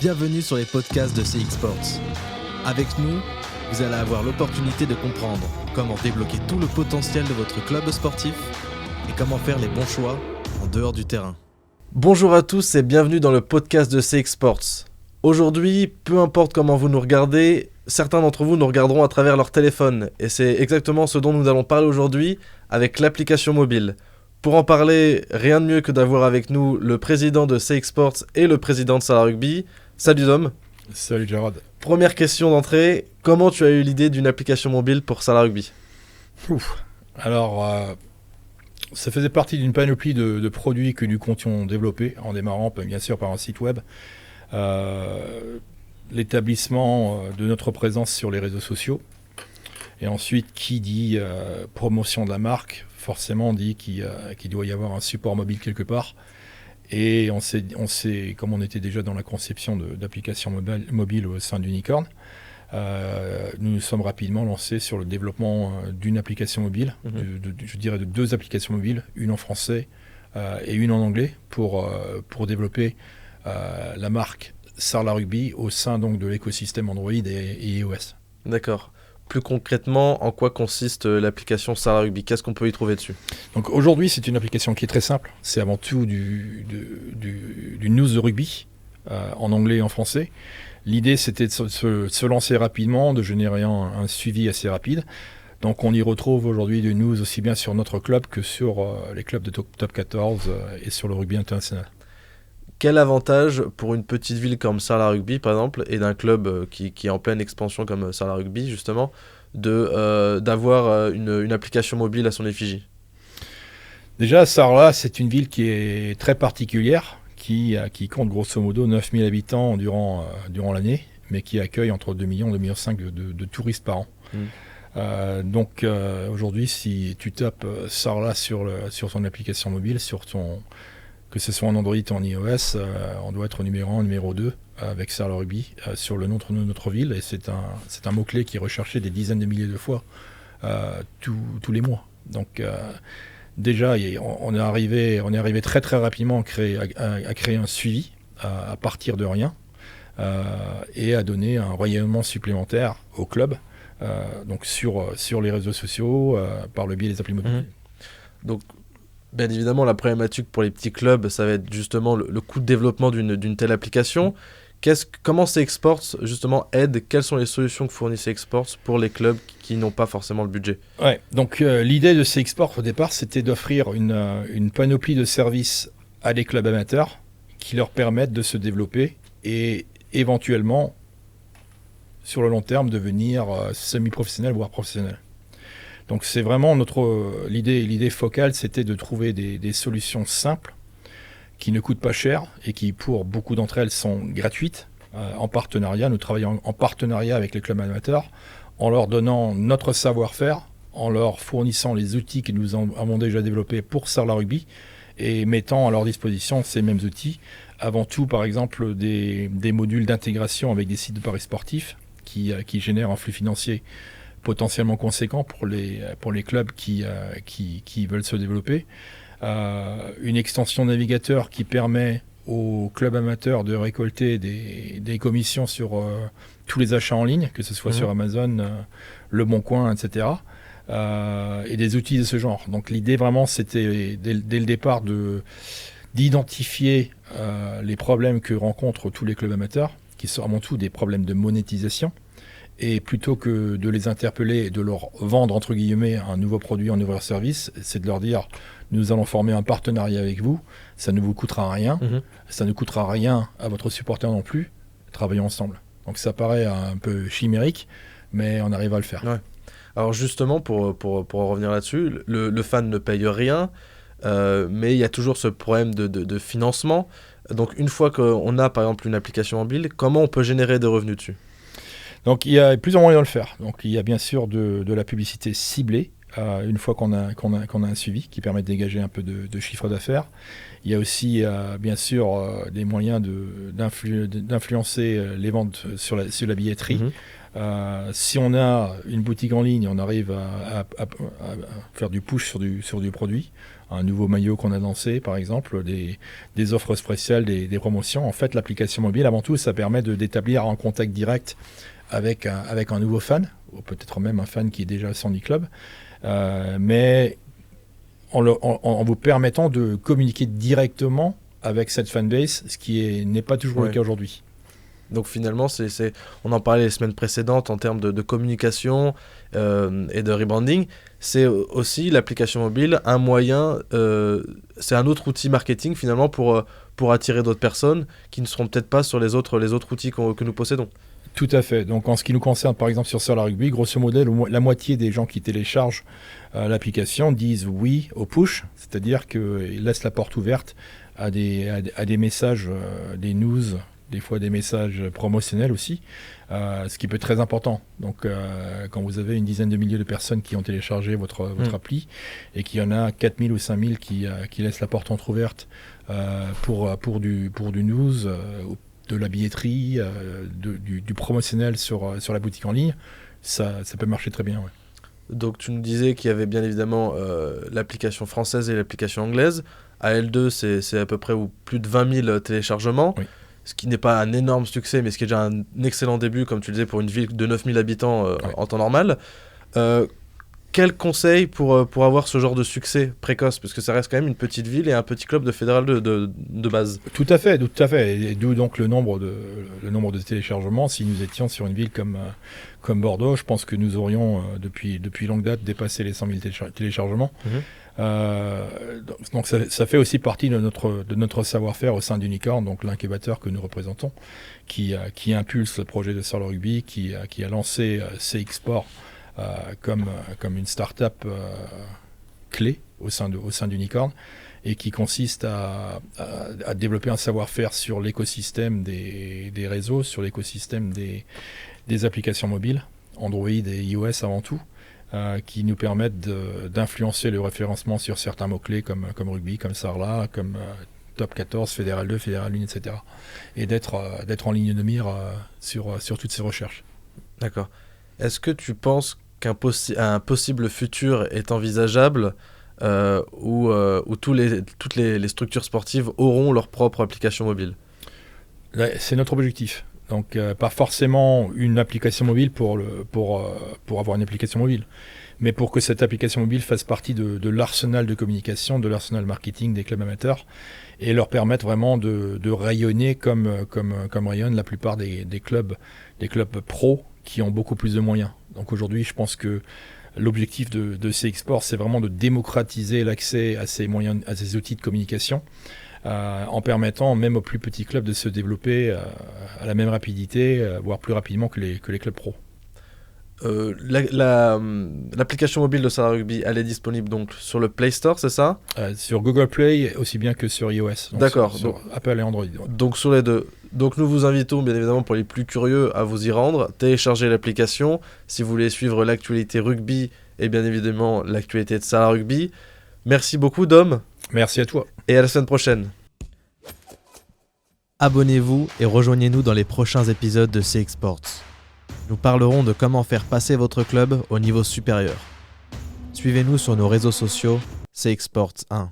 Bienvenue sur les podcasts de CX Sports. Avec nous, vous allez avoir l'opportunité de comprendre comment débloquer tout le potentiel de votre club sportif et comment faire les bons choix en dehors du terrain. Bonjour à tous et bienvenue dans le podcast de CX Sports. Aujourd'hui, peu importe comment vous nous regardez, certains d'entre vous nous regarderont à travers leur téléphone et c'est exactement ce dont nous allons parler aujourd'hui avec l'application mobile. Pour en parler, rien de mieux que d'avoir avec nous le président de CX Sports et le président de Salah Rugby. Salut Dom. Salut Jarod. Première question d'entrée, comment tu as eu l'idée d'une application mobile pour Salah Rugby ? Alors, ça faisait partie d'une panoplie de produits que nous comptions développer en démarrant bien sûr par un site web. L'établissement de notre présence sur les réseaux sociaux. Et ensuite, qui dit promotion de la marque, forcément dit qu'il doit y avoir un support mobile quelque part. Et on s'est, comme on était déjà dans la conception d'applications mobiles au sein d'Unicorn, nous nous sommes rapidement lancés sur le développement d'une application mobile, je dirais de deux applications mobiles, une en français et une en anglais, pour développer la marque Salah Rugby au sein donc de l'écosystème Android et iOS. D'accord. Plus concrètement, en quoi consiste l'application Salah Rugby ? Qu'est-ce qu'on peut y trouver dessus ? Donc aujourd'hui, c'est une application qui est très simple. C'est avant tout du news de rugby, en anglais et en français. L'idée, c'était de se lancer rapidement, de générer un suivi assez rapide. Donc on y retrouve aujourd'hui des news aussi bien sur notre club que sur les clubs de top 14 et sur le rugby international. Quel avantage pour une petite ville comme Salah Rugby, par exemple, et d'un club qui est en pleine expansion comme Salah Rugby, justement, d'avoir une application mobile à son effigie ? Déjà, Salah, c'est une ville qui est très particulière, qui compte grosso modo 9000 habitants durant l'année, mais qui accueille entre 2 millions et 2,5 millions de touristes par an. Donc aujourd'hui, si tu tapes Salah sur son application mobile, que ce soit en Android ou en iOS, on doit être au numéro 1, numéro 2 avec Salah Rugby sur le nom de notre ville. Et c'est un mot-clé qui est recherché des dizaines de milliers de fois tous les mois. Donc déjà, on est arrivé très très rapidement à créer un suivi à partir de rien et à donner un rayonnement supplémentaire au club donc sur les réseaux sociaux par le biais des applis mobiles. Donc, bien évidemment, la problématique pour les petits clubs, ça va être justement le coût de développement d'une telle application. Comment CX Sports, justement, aide ? Quelles sont les solutions que fournit CX Sports pour les clubs qui n'ont pas forcément le budget ? Ouais, donc l'idée de CX Sports, au départ, c'était d'offrir une panoplie de services à des clubs amateurs qui leur permettent de se développer et éventuellement, sur le long terme, devenir semi-professionnels, voire professionnels. Donc c'est vraiment l'idée focale, c'était de trouver des solutions simples qui ne coûtent pas cher et qui, pour beaucoup d'entre elles, sont gratuites en partenariat. Nous travaillons en partenariat avec les clubs amateurs en leur donnant notre savoir-faire, en leur fournissant les outils que nous avons déjà développés pour Salah Rugby et mettant à leur disposition ces mêmes outils. Avant tout, par exemple, des modules d'intégration avec des sites de paris sportifs qui génèrent un flux financier potentiellement conséquent pour les clubs qui veulent se développer. Une extension navigateur qui permet aux clubs amateurs de récolter des commissions sur tous les achats en ligne, que ce soit sur Amazon, Le Bon Coin, etc. Et des outils de ce genre. Donc l'idée vraiment, c'était dès le départ d'identifier les problèmes que rencontrent tous les clubs amateurs, qui sont avant tout des problèmes de monétisation. Et plutôt que de les interpeller et de leur vendre, entre guillemets, un nouveau produit, un nouveau service, c'est de leur dire « nous allons former un partenariat avec vous, ça ne vous coûtera rien, ça ne coûtera rien à votre supporter non plus, travaillons ensemble ». Donc ça paraît un peu chimérique, mais on arrive à le faire. Ouais. Alors justement, pour revenir là-dessus, le fan ne paye rien, mais il y a toujours ce problème de financement. Donc une fois qu'on a par exemple une application mobile, comment on peut générer des revenus dessus ? Donc il y a plusieurs moyens de le faire. Donc il y a bien sûr de la publicité ciblée, une fois qu'on a un suivi qui permet de dégager un peu de chiffre d'affaires. Il y a aussi bien sûr des moyens d'influencer les ventes sur la billetterie. Si on a une boutique en ligne, on arrive à faire du push sur du produit. un nouveau maillot qu'on a lancé, par exemple, des offres spéciales, des promotions. En fait, l'application mobile, avant tout, ça permet d'établir un contact direct avec un nouveau fan, ou peut-être même un fan qui est déjà au sein du club, mais en vous permettant de communiquer directement avec cette fanbase, ce qui n'est pas toujours le cas aujourd'hui. Donc finalement, on en parlait les semaines précédentes en termes de communication et de rebranding. C'est aussi l'application mobile, un moyen, c'est un autre outil marketing finalement pour attirer d'autres personnes qui ne seront peut-être pas sur les autres outils que nous possédons. Tout à fait. Donc en ce qui nous concerne, par exemple sur Solar Rugby, grosso modo, la moitié des gens qui téléchargent l'application disent oui au push, c'est-à-dire qu'ils laissent la porte ouverte à des messages, des news, des fois des messages promotionnels aussi, ce qui peut être très important. Donc quand vous avez une dizaine de milliers de personnes qui ont téléchargé votre appli et qu'il y en a 4000 ou 5000 qui laissent la porte entrouverte pour du news, de la billetterie, du promotionnel sur la boutique en ligne, ça peut marcher très bien. Ouais. Donc tu nous disais qu'il y avait bien évidemment l'application française et l'application anglaise. À L2, c'est à peu près plus de 20 000 téléchargements. Oui. Ce qui n'est pas un énorme succès, mais ce qui est déjà un excellent début, comme tu le disais, pour une ville de 9000 habitants en temps normal. Quel conseil pour avoir ce genre de succès précoce ? Parce que ça reste quand même une petite ville et un petit club de fédéral de base. Tout à fait. Et d'où donc le nombre de téléchargements. Si nous étions sur une ville comme Bordeaux, je pense que nous aurions depuis longue date dépassé les 100 000 téléchargements. Donc ça fait aussi partie de notre savoir-faire au sein d'Unicorn, donc l'incubateur que nous représentons, qui impulse le projet de Solar Rugby, qui a lancé CX Sport comme une start-up clé au sein d'Unicorn, et qui consiste à développer un savoir-faire sur l'écosystème des réseaux, sur l'écosystème des applications mobiles, Android et iOS avant tout, qui nous permettent d'influencer le référencement sur certains mots-clés comme rugby, comme Sarla, comme Top 14, Fédéral 2, Fédéral 1, etc. Et d'être en ligne de mire sur toutes ces recherches. D'accord. Est-ce que tu penses qu'un possible futur est envisageable où toutes les structures sportives auront leur propre application mobile ? C'est notre objectif. Donc pas forcément une application mobile pour avoir une application mobile, mais pour que cette application mobile fasse partie de l'arsenal de communication, de l'arsenal marketing des clubs amateurs, et leur permettre vraiment de rayonner comme rayonnent la plupart des clubs pros qui ont beaucoup plus de moyens. Donc aujourd'hui, je pense que l'objectif de CX Sport, c'est vraiment de démocratiser l'accès à ces moyens, à ces outils de communication, en permettant même aux plus petits clubs de se développer à la même rapidité, voire plus rapidement que les clubs pros. L'application mobile de Solar Rugby, elle est disponible donc sur le Play Store, c'est ça ? Sur Google Play aussi bien que sur iOS. D'accord. Sur Apple et Android. Ouais. Donc sur les deux. Donc nous vous invitons bien évidemment pour les plus curieux à vous y rendre, télécharger l'application si vous voulez suivre l'actualité rugby et bien évidemment l'actualité de Solar Rugby. Merci beaucoup Dom. Merci à toi. Et à la semaine prochaine. Abonnez-vous et rejoignez-nous dans les prochains épisodes de CX Sports. Nous parlerons de comment faire passer votre club au niveau supérieur. Suivez-nous sur nos réseaux sociaux CX Sports 1.